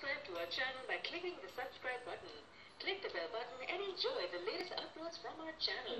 subscribe to our channel by clicking the subscribe button. Click the bell button and enjoy the latest uploads from our channel.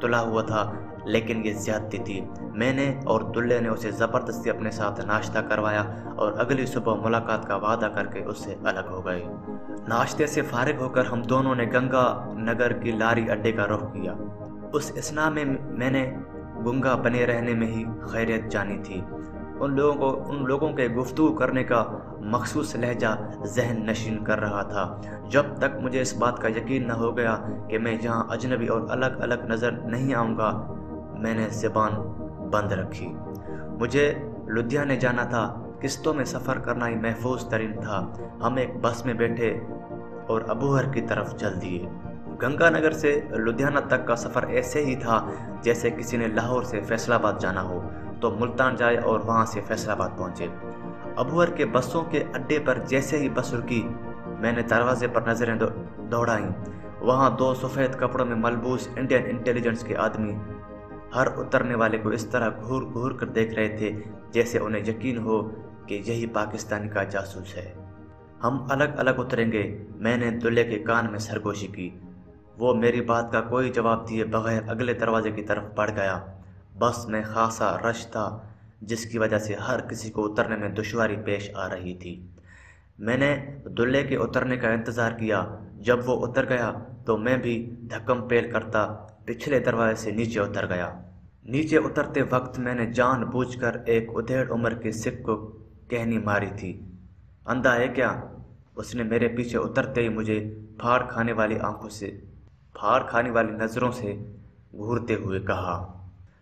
تلا ہوا تھا، لیکن یہ زیادتی تھی۔ میں نے اور دلے نے اسے زبردستی اپنے ساتھ ناشتہ کروایا اور اگلی صبح ملاقات کا وعدہ کر کے اس سے الگ ہو گئے۔ ناشتے سے فارغ ہو کر ہم دونوں نے گنگا نگر کی لاری اڈے کا رخ کیا۔ اس اثنا میں نے گنگا بنے رہنے میں ہی خیریت جانی تھی۔ ان لوگوں کے گفتگو کرنے کا مخصوص لہجہ ذہن نشین کر رہا تھا۔ جب تک مجھے اس بات کا یقین نہ ہو گیا کہ میں یہاں اجنبی اور الگ الگ نظر نہیں آؤں گا، میں نے زبان بند رکھی۔ مجھے لدھیانے جانا تھا۔ قسطوں میں سفر کرنا ہی محفوظ ترین تھا۔ ہم ایک بس میں بیٹھے اور ابوہر کی طرف چل دیے۔ گنگا نگر سے لدھیانہ تک کا سفر ایسے ہی تھا جیسے کسی نے لاہور سے فیصل آباد جانا ہو تو ملتان جائے اور وہاں سے فیصل آباد پہنچے۔ ابوہر کے بسوں کے اڈے پر جیسے ہی بس رکی، میں نے دروازے پر نظریں دوڑائیں۔ وہاں 2 سفید کپڑوں میں ملبوس انڈین انٹیلیجنس کے آدمی ہر اترنے والے کو اس طرح گھور گھور کر دیکھ رہے تھے جیسے انہیں یقین ہو کہ یہی پاکستان کا جاسوس ہے۔ ہم الگ الگ اتریں گے، میں نے دلے کے کان میں سرگوشی کی۔ وہ میری بات کا کوئی جواب دیے بغیر اگلے دروازے کی طرف بڑھ گیا۔ بس میں خاصا رش تھا جس کی وجہ سے ہر کسی کو اترنے میں دشواری پیش آ رہی تھی۔ میں نے دلے کے اترنے کا انتظار کیا۔ جب وہ اتر گیا تو میں بھی دھکم پیل کرتا پچھلے دروازے سے نیچے اتر گیا۔ نیچے اترتے وقت میں نے جان بوجھ کر ایک ادھیڑ عمر کے سکھ کو کہنی ماری تھی۔ اندھا ہے کیا؟ اس نے میرے پیچھے اترتے ہی مجھے پھاڑ کھانے والی نظروں سے گھورتے ہوئے کہا،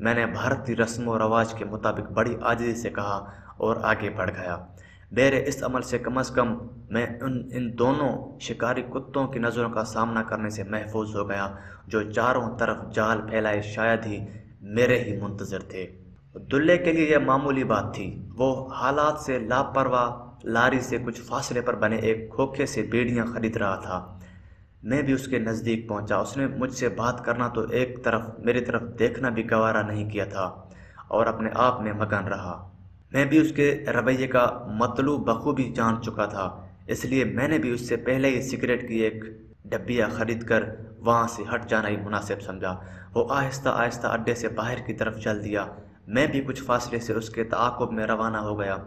میں نے بھارتی رسم و رواج کے مطابق بڑی عاجزی سے کہا اور آگے بڑھ گیا۔ میرے اس عمل سے کم از کم میں ان دونوں شکاری کتوں کی نظروں کا سامنا کرنے سے محفوظ ہو گیا جو چاروں طرف جال پھیلائے شاید ہی میرے ہی منتظر تھے۔ دلے کے لیے یہ معمولی بات تھی۔ وہ حالات سے لاپرواہ لاری سے کچھ فاصلے پر بنے ایک کھوکھے سے بیڑیاں خرید رہا تھا۔ میں بھی اس کے نزدیک پہنچا۔ اس نے مجھ سے بات کرنا تو ایک طرف میری طرف دیکھنا بھی گوارا نہیں کیا تھا اور اپنے آپ میں مگن رہا۔ میں بھی اس کے رویے کا مطلوب بخوبی جان چکا تھا، اس لیے میں نے بھی اس سے پہلے ہی سگریٹ کی ایک ڈبیا خرید کر وہاں سے ہٹ جانا ہی مناسب سمجھا۔ وہ آہستہ آہستہ اڈے سے باہر کی طرف چل دیا۔ میں بھی کچھ فاصلے سے اس کے تعاقب میں روانہ ہو گیا۔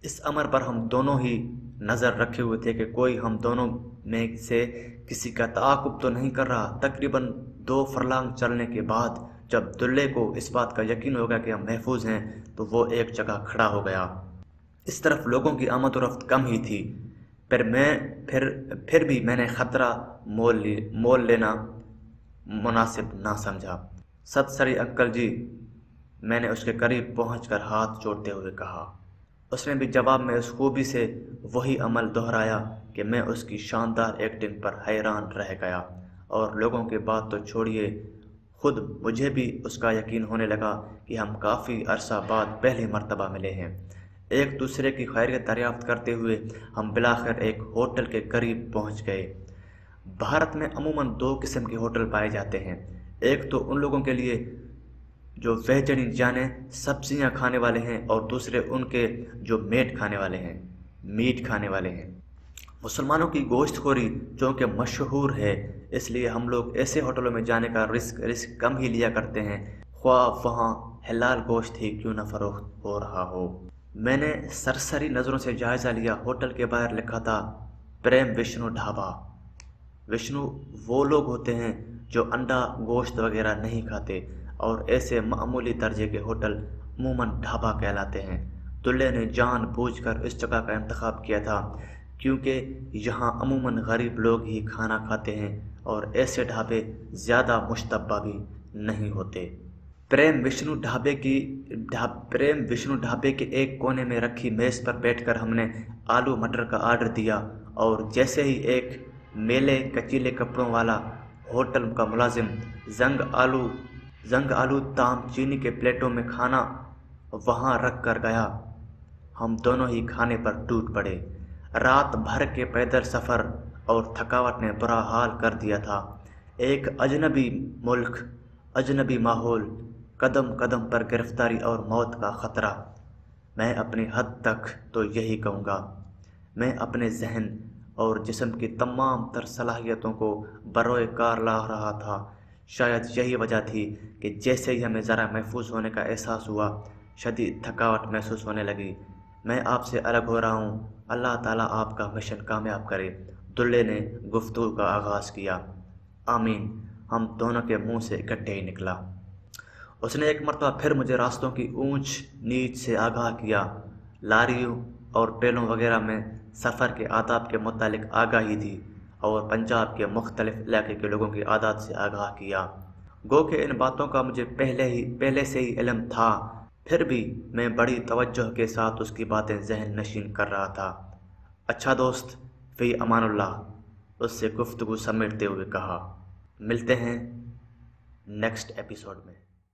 اس امر پر ہم دونوں ہی نظر رکھے ہوئے تھے کہ کوئی ہم دونوں میں سے کسی کا تعاقب تو نہیں کر رہا۔ تقریباً 2 فرلانگ چلنے کے بعد جب دلے کو اس بات کا یقین ہو گیا کہ ہم محفوظ ہیں تو وہ ایک جگہ کھڑا ہو گیا۔ اس طرف لوگوں کی آمد و رفت کم ہی تھی، پھر بھی میں نے خطرہ مول لینا مناسب نہ سمجھا۔ ست سری انکل جی، میں نے اس کے قریب پہنچ کر ہاتھ جوڑتے ہوئے کہا۔ اس نے بھی جواب میں اس خوبی سے وہی عمل دہرایا کہ میں اس کی شاندار ایکٹنگ پر حیران رہ گیا، اور لوگوں کی بات تو چھوڑیے، خود مجھے بھی اس کا یقین ہونے لگا کہ ہم کافی عرصہ بعد پہلی مرتبہ ملے ہیں۔ ایک دوسرے کی خیریت دریافت کرتے ہوئے ہم بلاخر ایک ہوٹل کے قریب پہنچ گئے۔ بھارت میں عموماً 2 قسم کے ہوٹل پائے جاتے ہیں، ایک تو ان لوگوں کے لیے جو ویجنی جانے سبزیاں کھانے والے ہیں، اور دوسرے ان کے جو میٹ کھانے والے ہیں۔ مسلمانوں کی گوشت خوری چونکہ مشہور ہے، اس لیے ہم لوگ ایسے ہوٹلوں میں جانے کا رسک کم ہی لیا کرتے ہیں، خواہ وہاں حلال گوشت ہی کیوں نہ فروخت ہو رہا ہو۔ میں نے سرسری نظروں سے جائزہ لیا۔ ہوٹل کے باہر لکھا تھا پریم وشنو ڈھابا۔ وشنو وہ لوگ ہوتے ہیں جو انڈا گوشت وغیرہ نہیں کھاتے، اور ایسے معمولی درجے کے ہوٹل عموماً ڈھابا کہلاتے ہیں۔ دلے نے جان بوجھ کر اس جگہ کا انتخاب کیا تھا کیونکہ یہاں عموماً غریب لوگ ہی کھانا کھاتے ہیں اور ایسے ڈھابے زیادہ مشتبہ بھی نہیں ہوتے۔ پریم وشنو ڈھابے کے ایک کونے میں رکھی میز پر بیٹھ کر ہم نے آلو مٹر کا آرڈر دیا، اور جیسے ہی ایک میلے کچیلے کپڑوں والا ہوٹل کا ملازم زنگ آلو تام چینی کے پلیٹوں میں کھانا وہاں رکھ کر گیا، ہم دونوں ہی کھانے پر ٹوٹ پڑے۔ رات بھر کے پیدل سفر اور تھکاوٹ نے برا حال کر دیا تھا۔ ایک اجنبی ملک، اجنبی ماحول، قدم قدم پر گرفتاری اور موت کا خطرہ۔ میں اپنی حد تک تو یہی کہوں گا، میں اپنے ذہن اور جسم کی تمام تر صلاحیتوں کو بروئے کار لا رہا تھا۔ شاید یہی وجہ تھی کہ جیسے ہی ہمیں ذرا محفوظ ہونے کا احساس ہوا، شدید تھکاوٹ محسوس ہونے لگی۔ میں آپ سے الگ ہو رہا ہوں، اللہ تعالیٰ آپ کا مشن کامیاب کرے، دلے نے گفتگو کا آغاز کیا۔ آمین، ہم دونوں کے منہ سے اکٹھے ہی نکلا۔ اس نے ایک مرتبہ پھر مجھے راستوں کی اونچ نیچ سے آگاہ کیا، لاریوں اور ٹیلوں وغیرہ میں سفر کے آداب کے متعلق آگاہی دی، اور پنجاب کے مختلف علاقے کے لوگوں کی عادات سے آگاہ کیا۔ گو کہ ان باتوں کا مجھے پہلے سے ہی علم تھا، پھر بھی میں بڑی توجہ کے ساتھ اس کی باتیں ذہن نشین کر رہا تھا۔ اچھا دوست، فی امان اللہ، اس سے گفتگو سمیٹتے ہوئے کہا۔ ملتے ہیں نیکسٹ ایپیسوڈ میں۔